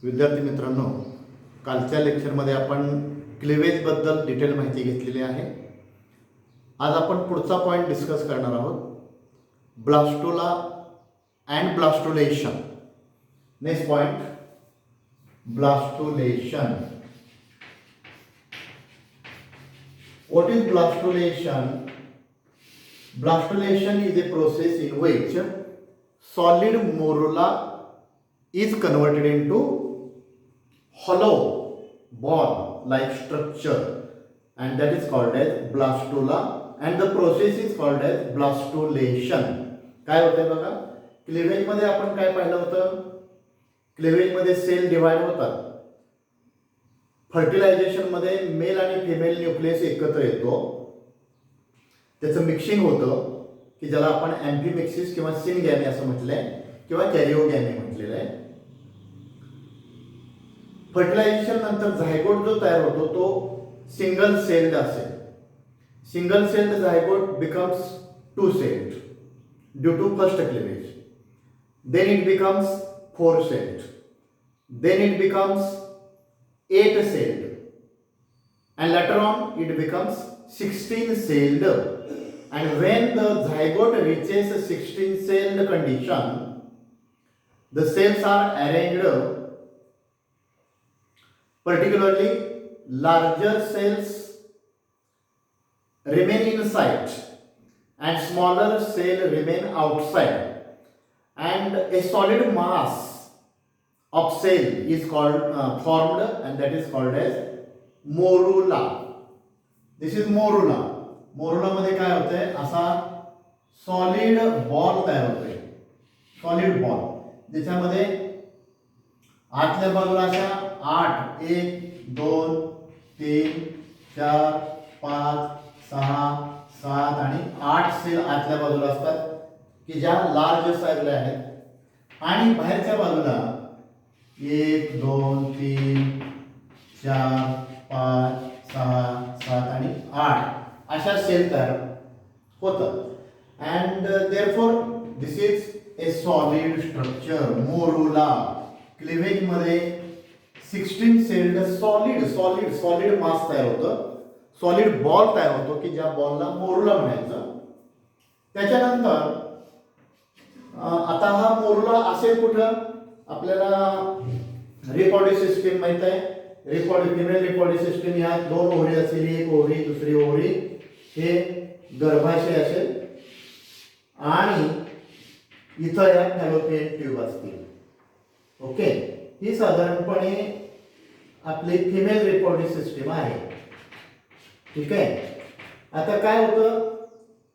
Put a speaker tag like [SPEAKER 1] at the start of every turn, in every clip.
[SPEAKER 1] विद्यार्थी मित्रांनो, कालच्या लेक्चरमध्ये आपण क्लिवेजबद्दल डिटेल माहिती घेतलेली आहे. आज आपण पुढचा पॉईंट डिस्कस करणार आहोत, blastula and blastulation. Next point, blastulation. What is blastulation? Blastulation is a process in which solid morula is converted into hollow ball-like structure, and that is called as blastula, and the process is called as blastulation. काय होतंय बघा, cleavage मध्ये आपण काय पाहिलं होतं, cleavage मध्ये sale divide होतात. फर्टिलायझेशन मध्ये मेल आणि फिमेल न्यूक्लियस एकत्र येतो, त्याचं मिक्सिंग होतं की ज्याला आपण अँफिमिक्सिस किंवा सिनगॅमी असं म्हटलंय किंवा कॅरिओगॅमी म्हटलेलं आहे. फर्टिलायझेशन नंतर झायगोट जो तयार होतो तो सिंगल सेल्ड असेल. Single celled zygote becomes two celled due to first cleavage. Then it becomes four celled. Then it becomes 8 celled, and later on it becomes 16 celled. And when the zygote reaches 16 celled condition, the cells are arranged, particularly larger cells remain inside and smaller cell remain outside, and a solid mass of cell is called formed, and that is called as morula. This is morula. Morula मध्ये काय होतंय, असा solid ball तयार होतोय. Solid ball ज्याच्यामध्ये आतल्या बाजूला अशा 8 1 2 3 4 5 6 7 आणि 8 सेल आतल्या बाजूला असतात की ज्या लार्ज साईजला आहेत, आणि बाहेरच्या बाजूला 1 2 3 4 5 6 7 आणि 8 अशा सेल तयार होतात. And therefore this is a solid structure, morula. Cleavage मध्ये 16 सेल्ड सॉलिड मास तयार होतं, सॉलिड बॉल तयार होतो की ज्या बॉलला मोरुला म्हणायचं. त्याच्यानंतर आता हा मोरुला असेल कुठं, आपल्याला रिपॉडी सिस्टीम माहित आहे. फिमेल रिपॉडी सिस्टीम ह्या 2 ओव्हरी असेल, एक ओव्हरी दुसरी ओव्हरी, हे गर्भाशय असेल, आणि इथं या फॅलोपियन ट्यूब असतील. ओके, ही साधारणपणे आपली फिमेल रिपॉडी सिस्टीम आहे. ठीक आहे. आता काय होतं,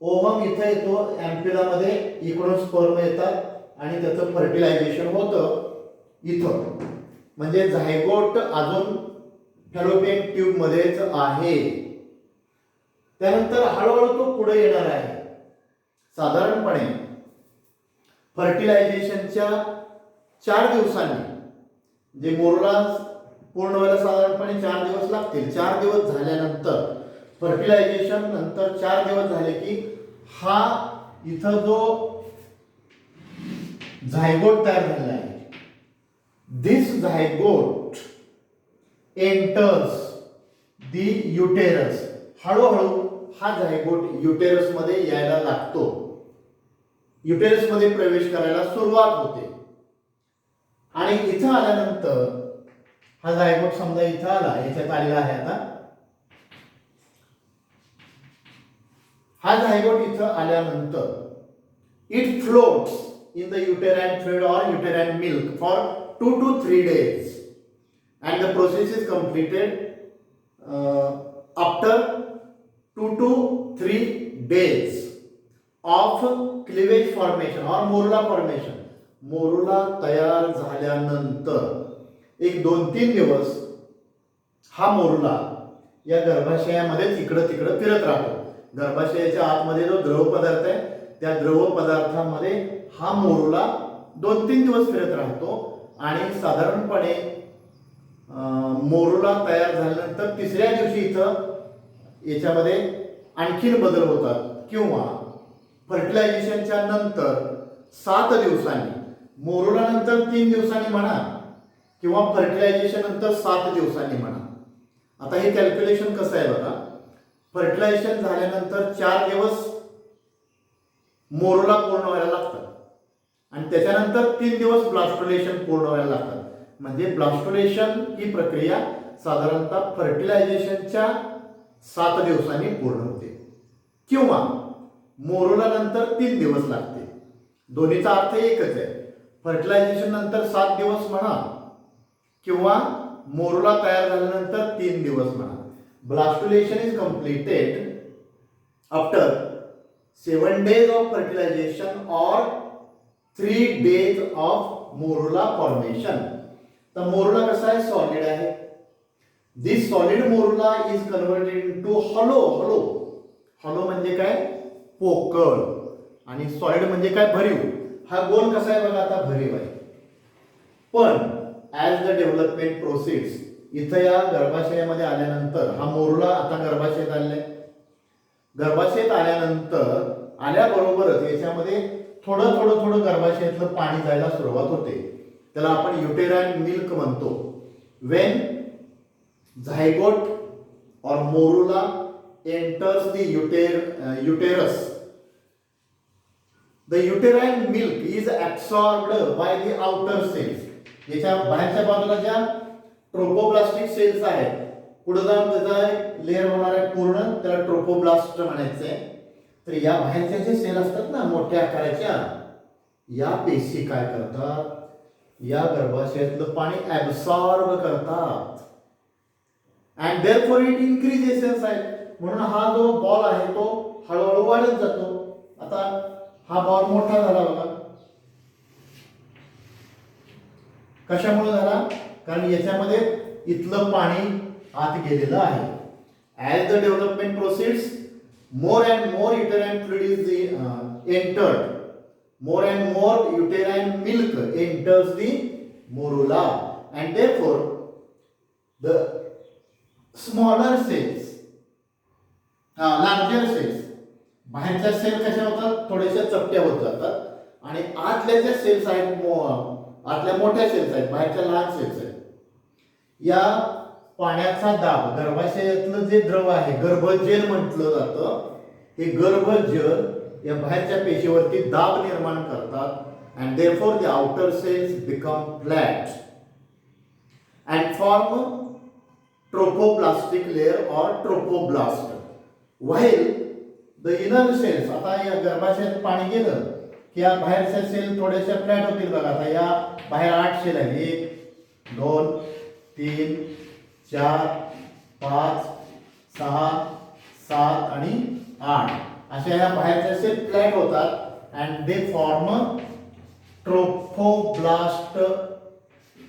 [SPEAKER 1] ओव्हम इथं येतो अँप्युलामध्ये, इकडून स्पर्म येतात आणि त्याचं फर्टिलायझेशन होतं इथं. म्हणजे झायगोट अजून फॅलोपियन ट्यूब मध्येच आहे. त्यानंतर हळूहळू तो पुढे येणार आहे. साधारणपणे फर्टिलायझेशनच्या 4 दिवसांनी, जे मोरुला पूर्ण व्हायला साधारणपणे 4 दिवस लागतील. 4 दिवस झाल्यानंतर, फर्टिलायझेशन नंतर 4 दिवस झाले की हा इथं जो झायगोट तयार झालेला आहे, दिस झायगोट एंटर्स दी युटेरस. हळूहळू हा झायगोट युटेरस मध्ये यायला लागतो, युटेरस मध्ये प्रवेश करायला सुरुवात होते. आणि इथं आल्यानंतर हा झायगोट समजा इथं आला, याच्यात आलेला आहे. आता हा झायगोट इथं आल्यानंतर it floats in the uterine fluid or uterine milk for 2 to 3 days, and the process is completed after 2 to 3 days of cleavage formation or morula formation. Morula तयार झाल्यानंतर एक 2-3 दिवस हा मोरुला या गर्भाशयामध्येच इकडं तिकडं फिरत राहतो. गर्भाशयाच्या आतमध्ये जो द्रव पदार्थ आहे, त्या द्रव पदार्थामध्ये हा मोरुला 2-3 दिवस फिरत राहतो. आणि साधारणपणे मोरुला तयार झाल्यानंतर 3ऱ्या दिवशी इथं याच्यामध्ये आणखीन बदल होतात, किंवा फर्टिलायझेशनच्या नंतर 7 दिवसांनी, मोरुला नंतर 3 दिवसांनी म्हणा, किंवा फर्टिलायझेशन नंतर 7 दिवसांनी म्हणा. आता हे कॅल्क्युलेशन कसं आहे बघा. फर्टिलायझेशन झाल्यानंतर 4 दिवस मोरूला पूर्ण व्हायला लागतात आणि त्याच्यानंतर 3 दिवस ब्लास्टोलेशन पूर्ण व्हायला लागतात. म्हणजे ब्लास्टोलेशन ही प्रक्रिया साधारणतः फर्टिलायझेशनच्या 7 दिवसांनी पूर्ण होते किंवा मोरूला नंतर 3 दिवस लागते. दोन्हीचा अर्थ एकच आहे. फर्टिलायझेशन नंतर 7 दिवस म्हणा किंवा मोरूला तयार झाल्यानंतर 3 दिवस म्हणा. Blastulation is completed after 7 days of fertilization or 3 days of morula formation. तर मोरूला कसा आहे, सॉलिड आहे. This solid morula is converted into hollow. Hollow म्हणजे काय, पोकळ. आणि सॉलिड म्हणजे काय, भरीव. हा गोल कसा आहे बघा, आता भरीव आहे. पण ॲज द डेव्हलपमेंट प्रोसीड्स, इथं या गर्भाशयामध्ये आल्यानंतर हा मोरूला आता गर्भाशयात आलेला आहे. गर्भाशयात आल्यानंतर आल्याबरोबरच याच्यामध्ये थोडं गर्भाशयातलं पाणी जायला सुरुवात होते. त्याला आपण युटेराइन मिल्क म्हणतो. वेन झायगोट और morula enters the uterus, the uterine milk is absorbed by the outer cells. याच्या बाहेरच्या बाजूला ज्या ट्रोपोब्लास्टिक सेल्स आहेत, पुढे जाऊन त्याचा लेअर होणार आहे पूर्ण, त्याला ट्रोपोब्लास्ट म्हणायचं आहे. तर या बाहेरच्या जे सेल असतात ना मोठ्या आकाराच्या, या पेशी काय करतात, या गर्भाशयातलं पाणी ऍब्सॉर्ब करतात and therefore it increases in size. म्हणून हा जो बॉल आहे तो हळूहळू वाढत जातो. आता हा बॉल मोठा झाला बघा. कशामुळे झाला, कारण याच्यामध्ये इथलं पाणी आत गेलेलं आहे. As the development proceeds, more and more uterine fluid is entered, more and more uterine milk enters the morula, and therefore the smaller cells, larger cells, बाहेरच्या सेल कशा होतात, थोड्याशा चपट्या होत जातात आणि आतल्या ज्या सेल्स आहेत, आतल्या मोठ्या सेल्स आहेत, बाहेरच्या लहान सेल्स आहेत. या पाण्याचा दाब, गर्भाशयातलं जे द्रव आहे, गर्भजल म्हटलं जातं, हे गर्भजल या बाहेरच्या पेशीवरती दाब निर्माण करतात and therefore the outer cells become flat and form trophoblastic layer or trophoblast. While the inner cells, आता या गर्भाशयात पाणी गेलं की या बाहेरच्या सेल थोड्याशा फ्लॅट होतील बघा. आता या बाहेर 8 सेल आहेत, 1 2 3 4 5 6 7 आणि 8 अशा या बाहेरच्या सेल फ्लॅट होतात and they form trophoblast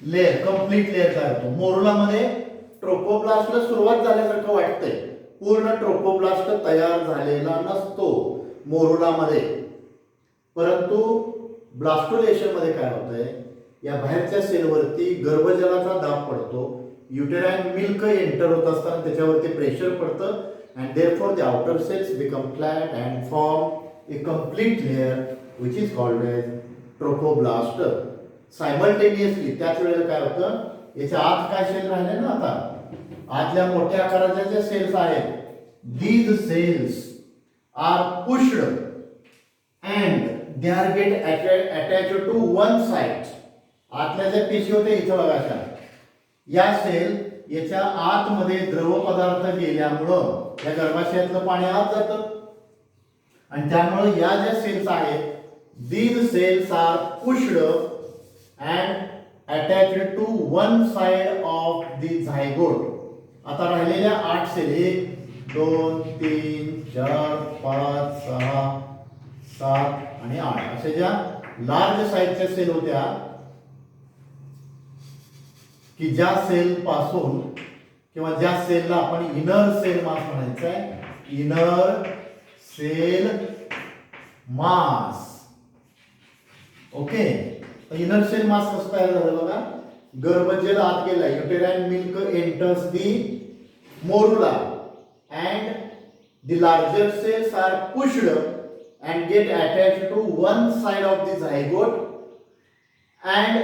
[SPEAKER 1] layer, complete layer तयार होतो. मोरूलामध्ये ट्रोफोब्लास्टला सुरुवात झाल्यासारखं वाटतंय, पूर्ण ट्रोफोब्लास्ट तयार झालेला नसतो मोरूलामध्ये. परंतु ब्लास्टोलेशन मध्ये काय होतंय, या बाहेरच्या सेलवरती गर्भजलाचा दाब पडतो, युटेराइन मिल्क एंटर होत असताना त्याच्यावरती प्रेशर पडतं and therefore the outer cells become flat and form a complete layer which is called as trophoblast. Simultaneously त्याच वेळेला काय होतं, याच्या आत काय सेल राहिले ना, आता आतल्या मोठ्या आकाराच्या ज्या सेल्स आहेत, these cells are pushed and they are get attached to one side. आतल्या ज्या पेशी होत्या इथं बघा अशा, या सेल याच्या आतमध्ये द्रव पदार्थ गेल्यामुळं या गर्भाशयातलं पाणी आत जातं आणि त्यामुळे या ज्या सेल्स आहेत, these cells are pushed and attached to one side of the zygote. आता राहिलेल्या 8 सेल, 1 2 3 4 5 6 7 आणि 8 अशा ज्या लार्ज साईजच्या सेल होत्या, की ज्या सेल पासून किंवा ज्या सेलला आपण इनर सेल मास म्हणायचं आहे, inner cell mass. Okay, inner cell mass कसं तयार झालं बघा. गर्भजल आत गेला, uterine milk enters the morula and the larger cells are pushed and get attached to one side of the zygote and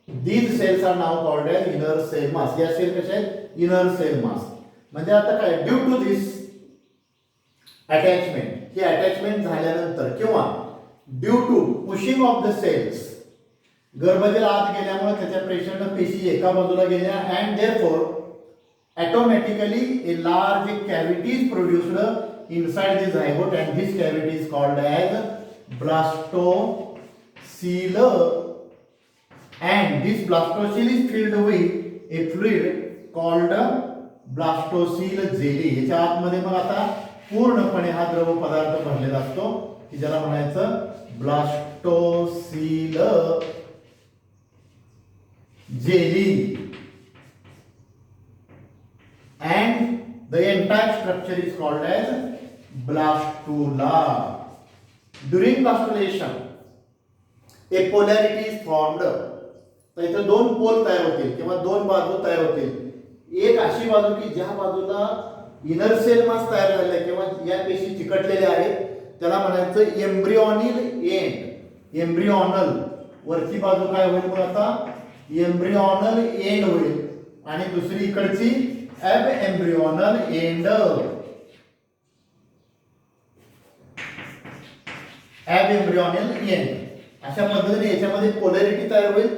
[SPEAKER 1] these cells are now called as inner cell mass. या cell कशा आहेत inner cell mass. म्हणजे आता काय due to this attachment ही attachment झाल्यानंतर किंवा due to pushing of the cells गर्भजल आत गेल्यामुळे त्याच्या प्रेशरनं पेशी एका बाजूला गेल्या and therefore automatically a large cavity is produced inside the zygote and this cavity is called as blastocele and this blastocele is filled with a fluid called blastocele jelly. याच्या आतमध्ये मग आता पूर्णपणे हा द्रव पदार्थ भरलेला असतो की ज्याला म्हणायचं blastocele jelly. And the entire structure is called as blastula. During blastulation, a polarity is formed. तर इथे दोन पोल तयार होतील किंवा दोन बाजू तयार होतील. एक अशी बाजू की ज्या बाजूला इनर सेल मास तयार झालेला आहे किंवा या पेशी चिकटलेल्या आहेत त्याला म्हणायचं एम्ब्रिओनिल एंड. एम्ब्रिओनल वरची बाजू काय होईल मग आता एम्ब्रिओनल एंड होईल आणि दुसरी इकडची ab embryonal end. ab embryonal end अशा पद्धतीने याच्यामध्ये पोलॅरिटी तयार होईल.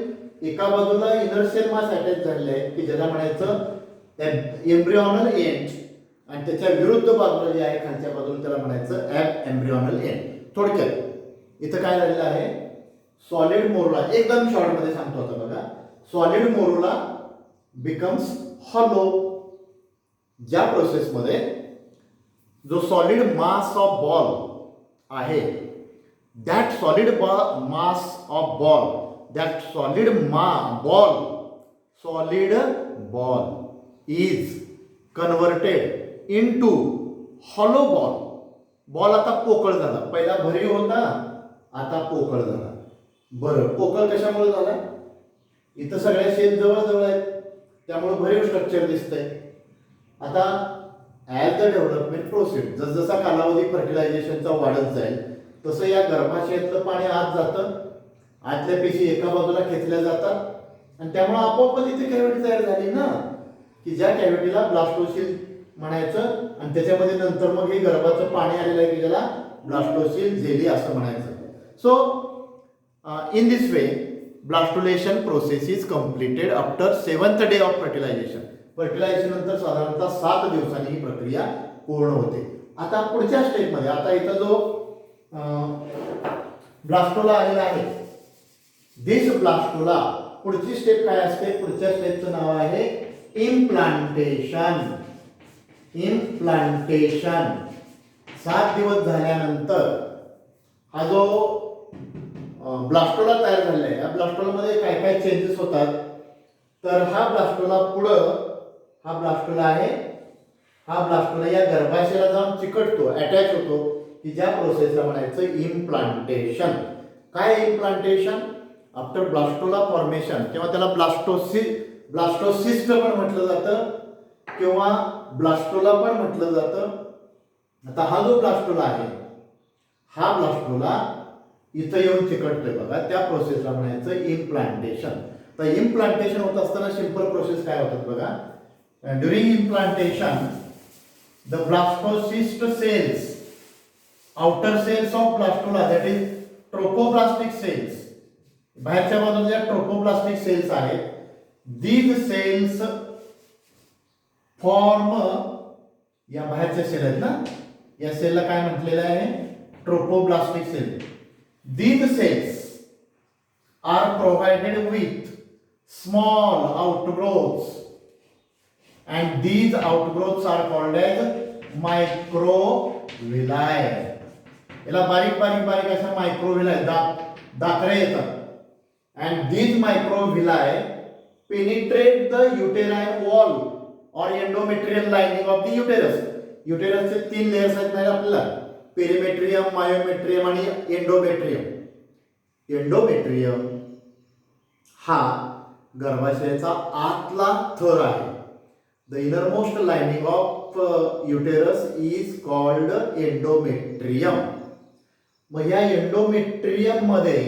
[SPEAKER 1] एका बाजूला इनर सेल मास अटॅच झालेला आहे की ज्याला म्हणायचं एम्ब्रिओनल एंड आणि त्याच्या विरुद्ध बाजूला जे आहे खालच्या बाजूला त्याला म्हणायचं ab embryonal end. थोडक्यात इथं काय झालेलं आहे सॉलिड मोरुला एकदम शॉर्ट मध्ये सांगतो आता बघा. Solid morula becomes hollow. ज्या प्रोसेसमध्ये जो सॉलिड मास ऑफ बॉल आहे that solid mass of ball that solid ball is converted into hollow ball. Ball आता पोकळ झाला. पहिला भरीव होता आता पोकळ झाला. बरं पोकळ कशामुळे झाला इथं सगळ्या सेल जवळ जवळ आहेत त्यामुळे भरीव स्ट्रक्चर दिसतंय. आता ॲज द डेव्हलपमेंट प्रोसेस जसजसा कालावधी फर्टिलायझेशनचा वाढत जाईल तसं या गर्भाशयातलं पाणी आत जातं. आतल्या पेशी एका बाजूला खेचल्या जातात आणि त्यामुळे आपोआपच इथे कॅव्हिटी तयार झाली ना की ज्या कॅव्हिटीला ब्लास्टोसिल म्हणायचं आणि त्याच्यामध्ये नंतर मग हे गर्भाचं पाणी आलेलं आहे की ज्याला ब्लास्टोसिल जेली असं म्हणायचं. So in this way blastulation process is completed after 7th day of fertilization. Fertilization नंतर साधारणतः 7 दिवसांनी ही प्रक्रिया पूर्ण होते. आता पुढच्या स्टेपमध्ये आता इथं जो ब्लास्टोला आलेला आहे दिस ब्लास्टोला पुढची स्टेप काय असते पुढच्या स्टेपचं नाव आहे इम्प्लांटेशन. 7 दिवस झाल्यानंतर हा जो ब्लास्टोला तयार झालेला आहे या ब्लास्टोलामध्ये काय काय चेंजेस होतात तर हा ब्लास्टोला आहे हा ब्लास्टोला या गर्भाशयाला जाऊन चिकटतो अटॅच होतो की ज्या प्रोसेसला म्हणायचं इम्प्लांटेशन. काय इम्प्लांटेशन आफ्टर ब्लास्टोला फॉर्मेशन किंवा त्याला ब्लास्टोसिस्ट पण म्हटलं जातं किंवा ब्लास्टोला पण म्हटलं जातं. आता हा जो ब्लास्टोला आहे हा ब्लास्टोला इथं येऊन चिकटतोय बघा त्या प्रोसेसला म्हणायचं इम्प्लांटेशन. तर इम्प्लांटेशन होत असताना सिंपल प्रोसेस काय होतात बघा. During implantation the blastocyst cells outer cells of blastula that is trophoblastic cells बाहेरच्या बाजूला ज्या ट्रोपोब्लास्टिक सेल्स आहेत दीज सेल्स फॉर्म या बाहेरच्या सेल आहेत ना या सेलला काय म्हटलेलं आहे trophoblastic cell. These cells are provided with small outgrowths and these outgrowths are called as microvilli. याला बारीक बारीक बारीक अशा मायक्रोव्हिलाय दाखरे येतात and these microvilli penetrate the uterine wall or endometrial lining of the uterus. युटेरसचे 3 layers आहेत ना आपल्याला पेरिमेट्रियम मायोमेट्रियम आणि एंडोमेट्रियम. एंडोमेट्रियम हा गर्भाशयाचा आतला थर आहे. The innermost lining of uterus is called endometrium. मग या एंडोमेट्रियम मध्ये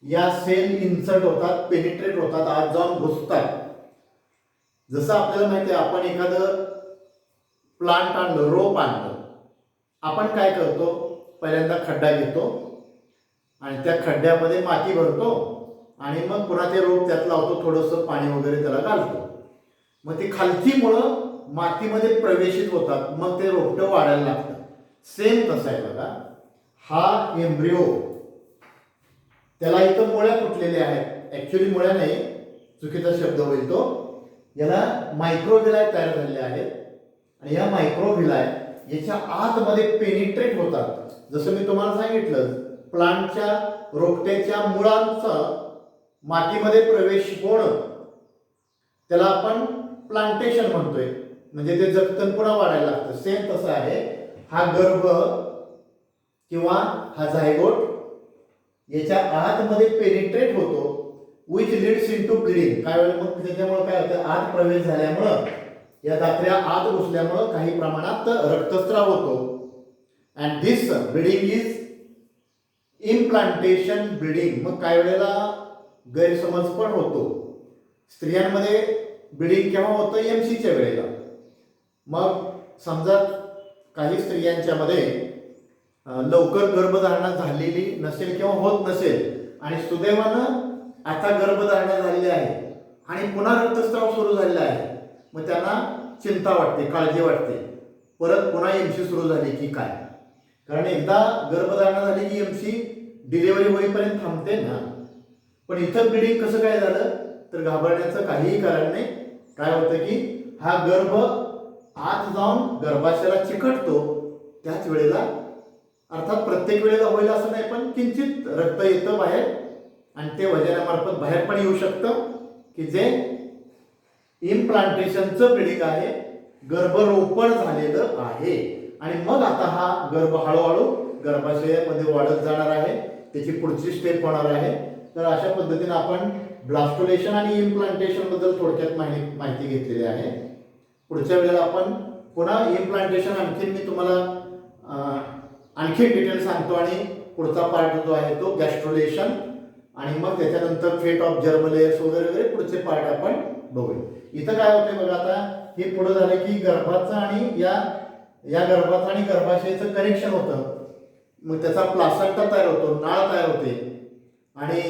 [SPEAKER 1] या सेल इन्सर्ट होतात, पेनिट्रेट होतात, आत जाऊन घुसतात. जसं आपल्याला माहिती आहे, आपण एखादं प्लांट आणलं, रोप आणलं, आपण काय करतो, पहिल्यांदा खड्डा घेतो आणि त्या खड्ड्यामध्ये माती भरतो आणि मग पुन्हा ते रोप त्यात लावतो, थोडंसं पाणी वगैरे त्याला घालतो. मग ती खालची मुळं मातीमध्ये प्रवेशित होतात, मग ते रोपटं वाढायला लागतं. सेम तसं आहे बघा, हा एम्ब्रिओ, त्याला इथं मुळ्या फुटलेल्या आहेत. ऍक्च्युली मुळ्या नाही, चुकीचा शब्द होईल तो. याला मायक्रोव्हिलाय तयार झालेले आहेत आणि या मायक्रोव्हिलाय याच्या आतमध्ये पेनिट्रेट होतात. जसं मी तुम्हाला सांगितलं, प्लांटच्या रोपट्याच्या मुळांचा मातीमध्ये प्रवेश होणं, त्याला आपण प्लांटेशन म्हणतोय. म्हणजे ते जगतन पुन्हा वाढायला लागतं. सेम तसं आहे, हा गर्भ किंवा हा झायगोट याच्या आतमध्ये पेनिट्रेट होतो, विच लीड्स इनटू ब्लिडिंग. काय वेळेला मग त्याच्यामुळे काय होतं, आत प्रवेश झाल्यामुळं, या दात्र्या आत घुसल्यामुळं काही प्रमाणात रक्तस्राव होतो. And this bleeding is implantation bleeding. मग काही वेळेला गैरसमज पण होतो. स्त्रियांमध्ये ब्लिडिंग केव्हा होतं, एमसीच्या वेळेला. मग समजा काही स्त्रियांच्या मध्ये लवकर गर्भधारणा झालेली नसेल किंवा होत नसेल आणि सुदैवानं आता गर्भधारणा झालेली आहे आणि पुन्हा रक्तस्राव सुरू झालेला आहे, मग त्यांना चिंता वाटते, काळजी वाटते, परत पुन्हा एमसी सुरू झाली की काय. कारण एकदा गर्भधारणा झाली की एमसी डिलिव्हरी होईपर्यंत थांबते ना. पण इथं ब्लिडिंग कसं काय झालं, तर घाबरण्याचं काहीही कारण नाही. काय होतं की हा गर्भ आत जाऊन गर्भाशयाला चिकटतो, त्याच वेळेला, अर्थात प्रत्येक वेळेला होईल असं नाही, पण किंचित रक्त येतं बाहेर आणि ते वजनामार्फत बाहेर पण येऊ शकतं, की जे इम्प्लांटेशनचं ब्लिडिंग आहे, गर्भरोपण झालेलं आहे. आणि मग आता हा गर्भ हळूहळू गर्भाशयामध्ये वाढत जाणार आहे, त्याची पुढची स्टेप होणार आहे. तर अशा पद्धतीने आपण ब्लास्टोलेशन आणि इम्प्लांटेशन बद्दल थोडक्यात माहिती घेतलेली आहे. पुढच्या वेळेला आपण पुन्हा इम्प्लांटेशन आणखी मी तुम्हाला आणखी डिटेल सांगतो आणि पुढचा पार्ट जो आहे तो गॅस्ट्रोलेशन आणि मग त्याच्यानंतर फेट ऑफ जर्मलेयर्स वगैरे वगैरे पुढचे पार्ट आपण बघूया. इथं काय होते बघा, आता हे पुढे झालं की गर्भाचं आणि या गर्भाचं आणि गर्भाशयाचं कनेक्शन होतं. मग त्याचा प्लासेंटा तयार होतो, नाळ तयार होते आणि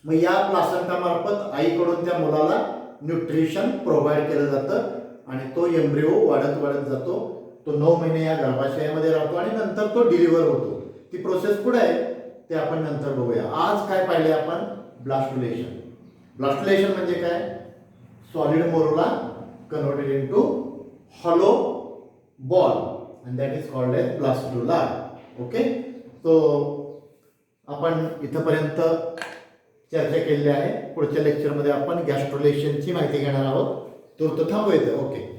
[SPEAKER 1] मग या प्लासेंटा मार्फत आईकडून त्या मुलाला न्यूट्रिशन प्रोव्हाइड केलं जातं आणि तो एम्ब्रिओ वाढत वाढत जातो. तो 9 महिने या गर्भाशयामध्ये राहतो आणि नंतर तो डिलिव्हर होतो. ती प्रोसेस पुढे आहे, ते आपण नंतर बघूया. आज काय पाहिले आपण, ब्लास्टुलेशन. ब्लास्टुलेशन म्हणजे काय, solid morula converted into hollow ball and that is called as blastula. Okay, तो आपण इथपर्यंत चर्चा केलेली आहे. पुढच्या लेक्चरमध्ये आपण गॅस्ट्रोलेशनची माहिती घेणार आहोत. तो थांबूया. ओके.